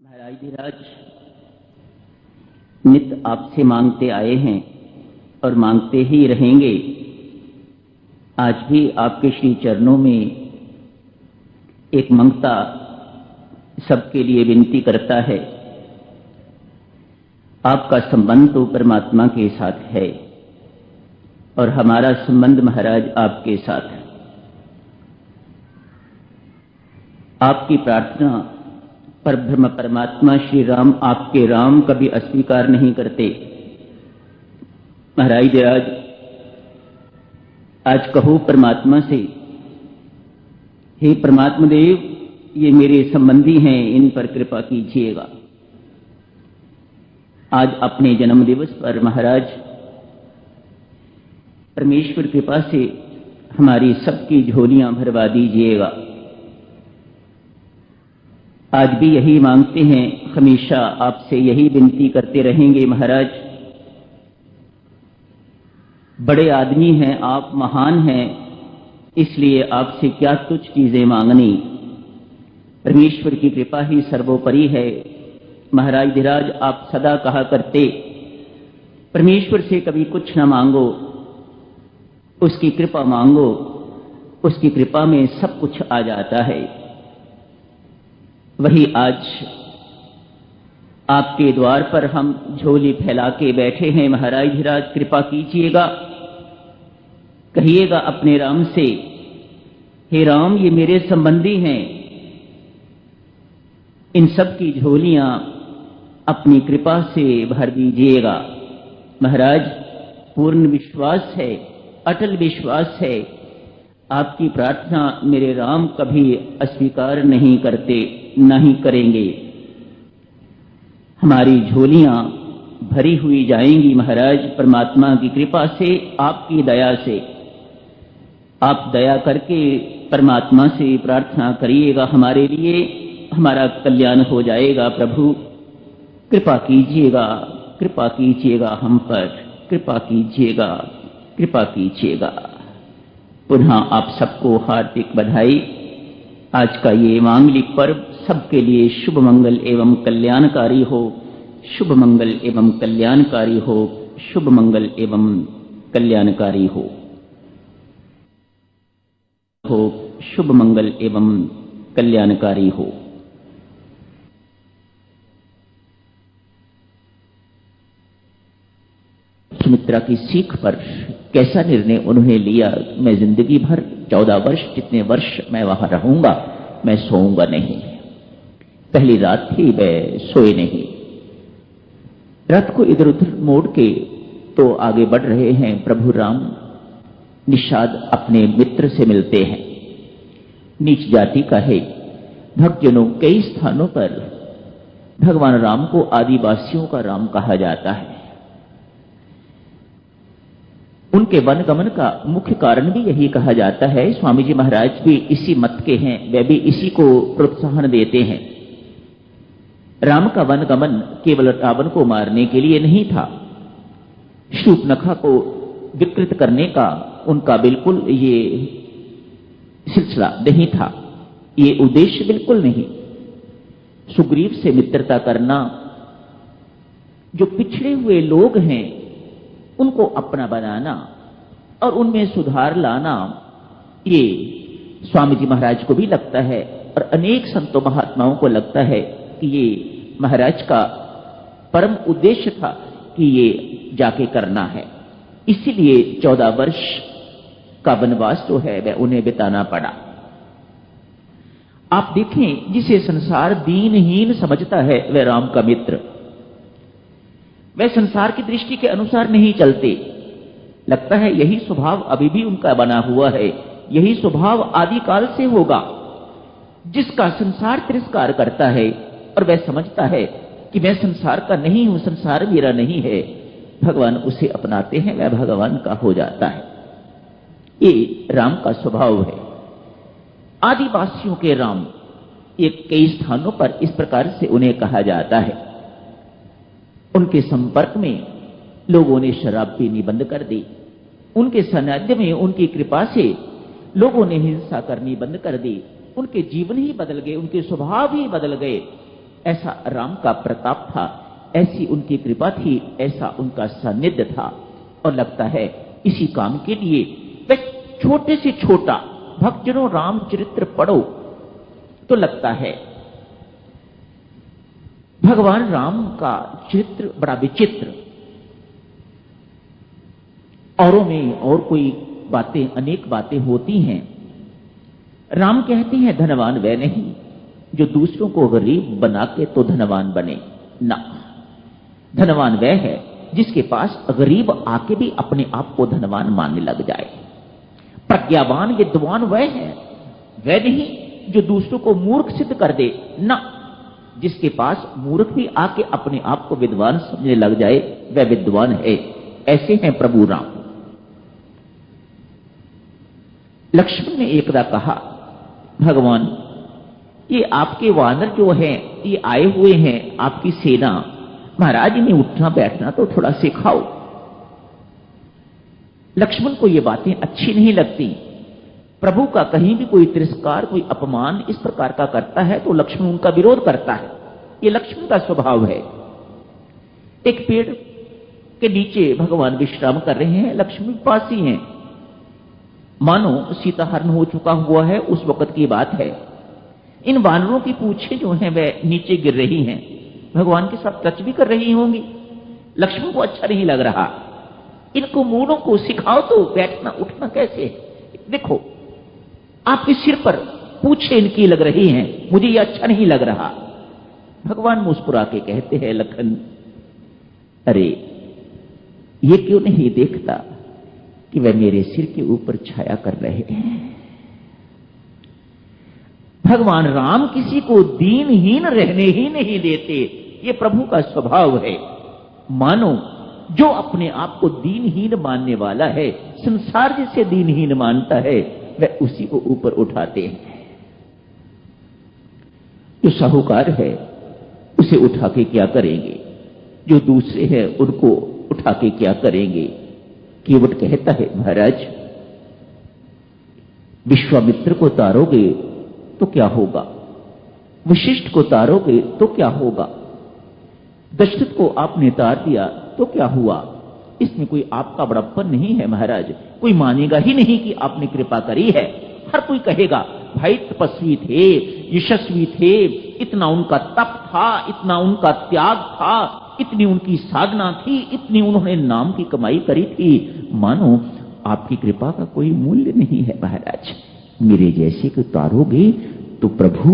महाराज धीराज नित आपसे मांगते आए हैं और मांगते ही रहेंगे। आज भी आपके श्री चरणों में एक मंगता सबके लिए विनती करता है। आपका संबंध तो परमात्मा के साथ है और हमारा संबंध महाराज आपके साथ है। आपकी प्रार्थना परब्रह्म परमात्मा श्री राम, आपके राम कभी अस्वीकार नहीं करते। महाराज धीराज आज कहो परमात्मा से, हे परमात्मा देव, ये मेरे संबंधी हैं, इन पर कृपा कीजिएगा। आज अपने जन्म दिवस पर महाराज परमेश्वर कृपा से हमारी सबकी झोलियां भरवा दीजिएगा। आज भी यही मांगते हैं, हमेशा आपसे यही विनती करते रहेंगे। महाराज बड़े आदमी हैं आप, महान हैं, इसलिए आपसे क्या तुच्छ चीजें मांगनी। परमेश्वर की कृपा ही सर्वोपरि है। महाराज धीराज आप सदा कहा करते, परमेश्वर से कभी कुछ न मांगो, उसकी कृपा मांगो, उसकी कृपा में सब कुछ आ जाता है। वही आज आपके द्वार पर हम झोली फैला के बैठे हैं। महाराज धीराज कृपा कीजिएगा, कहिएगा अपने राम से, हे राम ये मेरे संबंधी हैं, इन सब की झोलियां अपनी कृपा से भर दीजिएगा। महाराज पूर्ण विश्वास है, अटल विश्वास है, आपकी प्रार्थना मेरे राम कभी अस्वीकार नहीं करते, नहीं करेंगे। हमारी झोलियां भरी हुई जाएंगी महाराज परमात्मा की कृपा से, आपकी दया से। आप दया करके परमात्मा से प्रार्थना करिएगा हमारे लिए, हमारा कल्याण हो जाएगा। प्रभु कृपा कीजिएगा, कृपा कीजिएगा हम पर, कृपा कीजिएगा, कृपा कीजिएगा। पुनः आप सबको हार्दिक बधाई। आज का ये मांगलिक पर्व सबके लिए शुभ मंगल एवं कल्याणकारी हो, शुभ मंगल एवं कल्याणकारी हो, शुभ मंगल एवं कल्याणकारी हो, शुभ मंगल एवं कल्याणकारी हो। सुमित्रा की सीख पर कैसा निर्णय उन्होंने लिया, मैं जिंदगी भर 14 वर्ष, जितने वर्ष मैं वहां रहूंगा, मैं सोऊंगा नहीं। पहली रात थी, मैं सोए नहीं। रथ को इधर उधर मोड़ के तो आगे बढ़ रहे हैं। प्रभु राम निषाद अपने मित्र से मिलते हैं। नीच जाति का है। भक्तजनों कई स्थानों पर भगवान राम को आदिवासियों का राम कहा जाता है। उनके वनगमन का मुख्य कारण भी यही कहा जाता है। स्वामी जी महाराज भी इसी मत के हैं, वे भी इसी को प्रोत्साहन देते हैं। राम का वनगमन केवल रावण को मारने के लिए नहीं था, शूर्पणखा को विकृत करने का उनका बिल्कुल ये सिलसिला नहीं था, ये उद्देश्य बिल्कुल नहीं। सुग्रीव से मित्रता करना, जो पिछड़े हुए लोग हैं उनको अपना बनाना और उनमें सुधार लाना, ये स्वामी जी महाराज को भी लगता है और अनेक संतों महात्माओं को लगता है कि ये महाराज का परम उद्देश्य था कि ये जाके करना है। इसीलिए 14 वर्ष का वनवास जो है वह उन्हें बिताना पड़ा। आप देखें, जिसे संसार दीनहीन समझता है वह राम का मित्र। वे संसार की दृष्टि के अनुसार नहीं चलते। लगता है यही स्वभाव अभी भी उनका बना हुआ है, यही स्वभाव आदिकाल से होगा। जिसका संसार तिरस्कार करता है और वह समझता है कि मैं संसार का नहीं हूं, संसार मेरा नहीं है, भगवान उसे अपनाते हैं, वह भगवान का हो जाता है। ये राम का स्वभाव है। आदिवासियों के राम, ये कई स्थानों पर इस प्रकार से उन्हें कहा जाता है। उनके संपर्क में लोगों ने शराब पीनी बंद कर दी। उनके सानिध्य में, उनकी कृपा से लोगों ने हिंसा करनी बंद कर दी। उनके जीवन ही बदल गए, उनके स्वभाव ही बदल गए। ऐसा राम का प्रताप था, ऐसी उनकी कृपा थी, ऐसा उनका सानिध्य था। और लगता है इसी काम के लिए वह छोटे से छोटा, भक्तजनों रामचरित्र पढ़ो तो लगता है भगवान राम का चरित्र बड़ा विचित्र। औरों में और कोई बातें, अनेक बातें होती हैं। राम कहते हैं धनवान वह नहीं जो दूसरों को गरीब बना के तो धनवान बने, ना, धनवान वह है जिसके पास गरीब आके भी अपने आप को धनवान मानने लग जाए। प्रज्ञावान विद्वान वह है, वह नहीं जो दूसरों को मूर्ख सिद्ध कर दे, ना, जिसके पास मूर्ख भी आके अपने आप को विद्वान समझने लग जाए वह विद्वान है। ऐसे हैं प्रभु राम। लक्ष्मण ने एकदा कहा, भगवान ये आपके वानर जो हैं ये आए हुए हैं, आपकी सेना, महाराज इन्हें उठना बैठना तो थोड़ा सिखाओ। लक्ष्मण को ये बातें अच्छी नहीं लगती। प्रभु का कहीं भी कोई तिरस्कार, कोई अपमान इस प्रकार का करता है तो लक्ष्मण उनका विरोध करता है। ये लक्ष्मण का स्वभाव है। एक पेड़ के नीचे भगवान विश्राम कर रहे हैं, लक्ष्मण पास ही हैं। मानो सीता हरण हो चुका हुआ है, उस वक्त की बात है। इन वानरों की पूंछें जो हैं वह नीचे गिर रही हैं, भगवान के साथ टच भी कर रही होंगी। लक्ष्मण को अच्छा नहीं लग रहा। इनको मूढ़ों को सिखाओ तो बैठना उठना कैसे। देखो आपके सिर पर पूंछें इनकी लग रही हैं, मुझे ये अच्छा नहीं लग रहा। भगवान मुस्कुरा के कहते हैं, लखन अरे ये क्यों नहीं देखता कि वह मेरे सिर के ऊपर छाया कर रहे हैं। भगवान राम किसी को दीनहीन रहने ही नहीं देते, ये प्रभु का स्वभाव है। मानो जो अपने आप को दीनहीन मानने वाला है, संसार जिसे दीनहीन मानता है, वह उसी को ऊपर उठाते हैं। जो साहूकार है उसे उठा के क्या करेंगे, जो दूसरे हैं उनको उठा के क्या करेंगे। केवट कहता है, महाराज विश्वामित्र को तारोगे तो क्या होगा, वशिष्ठ को तारोगे तो क्या होगा, दशरथ को आपने तार दिया तो क्या हुआ। इसमें कोई आपका बड़प्पन नहीं है महाराज, कोई मानेगा ही नहीं कि आपने कृपा करी है। हर कोई कहेगा भाई तपस्वी थे, यशस्वी थे, इतना उनका तप था, इतना उनका त्याग था, इतनी उनकी साधना थी, इतनी उन्होंने नाम की कमाई करी थी। मानो आपकी कृपा का कोई मूल्य नहीं है महाराज। मेरे जैसे को तारोगे तो प्रभु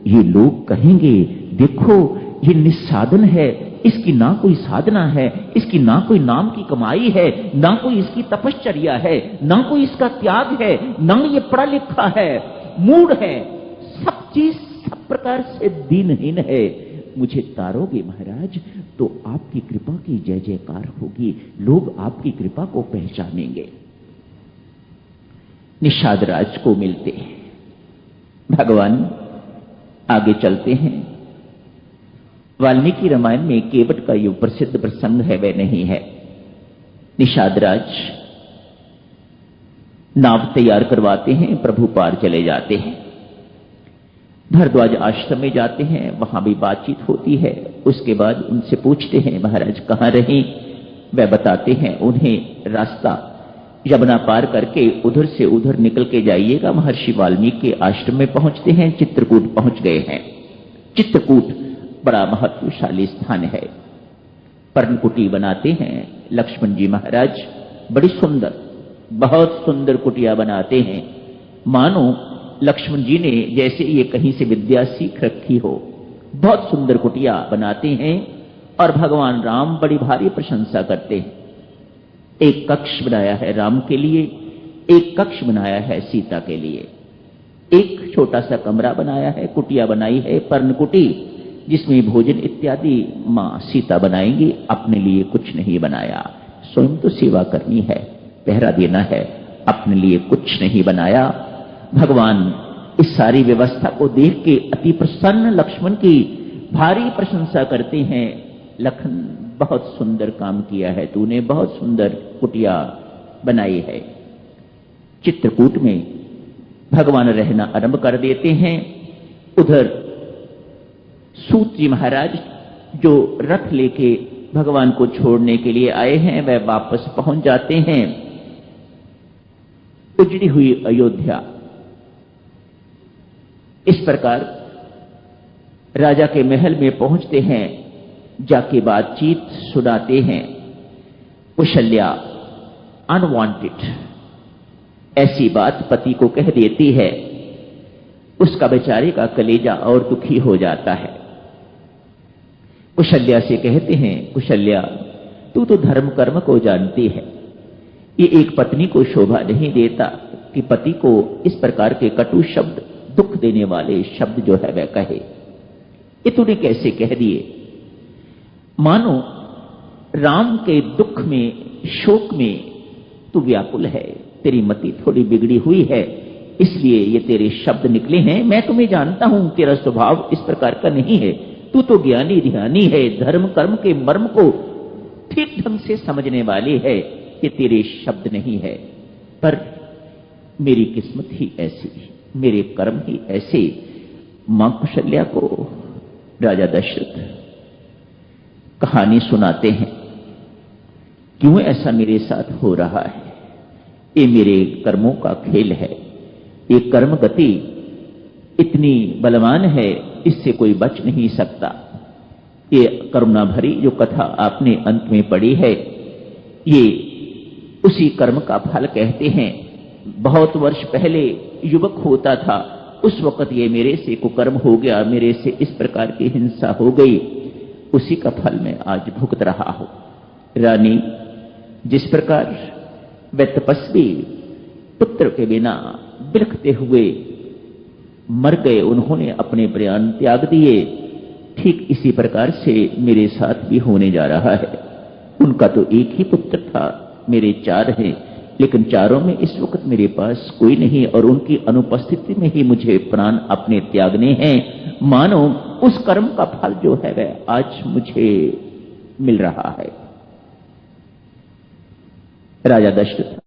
ये लोग कहेंगे, देखो ये निस्साधन है, इसकी ना कोई साधना है, इसकी ना कोई नाम की कमाई है, ना कोई इसकी तपश्चर्या है, ना कोई इसका त्याग है, ना ये पढ़ा लिखा है, मूढ़ है, सब चीज सब प्रकार से दीनहीन है। मुझे तारोगे महाराज तो आपकी कृपा की जय जयकार होगी, लोग आपकी कृपा को पहचानेंगे। निषाद राज को मिलते हैं भगवान, आगे चलते हैं। वाल्मीकि रामायण में केवट का जो प्रसिद्ध प्रसंग है वह नहीं है। निषाद राज नाव तैयार करवाते हैं, प्रभु पार चले जाते हैं। भरद्वाज आश्रम में जाते हैं, वहां भी बातचीत होती है। उसके बाद उनसे पूछते हैं, महाराज कहां रहे। वह बताते हैं उन्हें रास्ता यमुना पार करके उधर से उधर निकल के जाइएगा। महर्षि वाल्मीकि के आश्रम में पहुंचते हैं, चित्रकूट पहुंच गए हैं। चित्रकूट बड़ा महत्वशाली स्थान है। पर्णकुटी बनाते हैं लक्ष्मण जी महाराज, बड़ी सुंदर, बहुत सुंदर कुटिया बनाते हैं। मानो लक्ष्मण जी ने जैसे ये कहीं से विद्या सीख रखी हो। बहुत सुंदर कुटिया बनाते हैं और भगवान राम बड़ी भारी प्रशंसा करते हैं। एक कक्ष बनाया है राम के लिए, एक कक्ष बनाया है सीता के लिए। एक छोटा सा कमरा बनाया है, कुटिया बनाई है पर्णकुटी, जिसमें भोजन इत्यादि मां सीता बनाएंगी, अपने लिए कुछ नहीं बनाया। स्वयं तो सेवा करनी है, पहरा देना है, अपने लिए कुछ नहीं बनाया। भगवान इस सारी व्यवस्था को देख के अति प्रसन्न लक्ष्मण की भारी प्रशंसा करते हैं। लखन बहुत सुंदर काम किया है तूने, बहुत सुंदर कुटिया बनाई है। चित्रकूट में भगवान रहना आरंभ कर देते हैं। उधर सूत जी महाराज जो रथ लेके भगवान को छोड़ने के लिए आए हैं वह वापस पहुंच जाते हैं उजड़ी हुई अयोध्या। इस प्रकार राजा के महल में पहुंचते हैं, जाके बातचीत सुनाते हैं। कुशल्या अनवांटेड ऐसी बात पति को कह देती है। उसका बेचारे का कलेजा और दुखी हो जाता है। कुशल्या से कहते हैं, कुशल्या तू तो धर्म कर्म को जानती है, ये एक पत्नी को शोभा नहीं देता कि पति को इस प्रकार के कटु शब्द, दुख देने वाले शब्द जो है वह कहे। ये तूने कैसे कह दिए? मानो राम के दुख में, शोक में तू व्याकुल है, तेरी मति थोड़ी बिगड़ी हुई है, इसलिए ये तेरे शब्द निकले हैं। मैं तुम्हें जानता हूं, तेरा स्वभाव इस प्रकार का नहीं है। तू तो ज्ञानी ध्यानी है, धर्म कर्म के मर्म को ठीक ढंग से समझने वाली है। ये तेरे शब्द नहीं है, पर मेरी किस्मत ही ऐसी, मेरे कर्म ही ऐसे। मां कुशल्या को राजा दशरथ कहानी सुनाते हैं, क्यों ऐसा मेरे साथ हो रहा है? ये मेरे कर्मों का खेल है। ये कर्म गति इतनी बलवान है, इससे कोई बच नहीं सकता। ये करुणा भरी जो कथा आपने अंत में पढ़ी है, ये उसी कर्म का फल कहते हैं। बहुत वर्ष पहले युवक होता था, उस वक्त ये मेरे से कुकर्म हो गया, मेरे से इस प्रकार की हिंसा हो गई, उसी का फल मैं आज भुगत रहा हूं। रानी, जिस प्रकार वे तपस्वी पुत्र के बिना बिलखते हुए मर गए, उन्होंने अपने प्राण त्याग दिए, ठीक इसी प्रकार से मेरे साथ भी होने जा रहा है। उनका तो एक ही पुत्र था, मेरे 4 हैं, लेकिन चारों में इस वक्त मेरे पास कोई नहीं, और उनकी अनुपस्थिति में ही मुझे प्राण अपने त्यागने हैं। मानो उस कर्म का फल जो है वह आज मुझे मिल रहा है। राजा दशरथ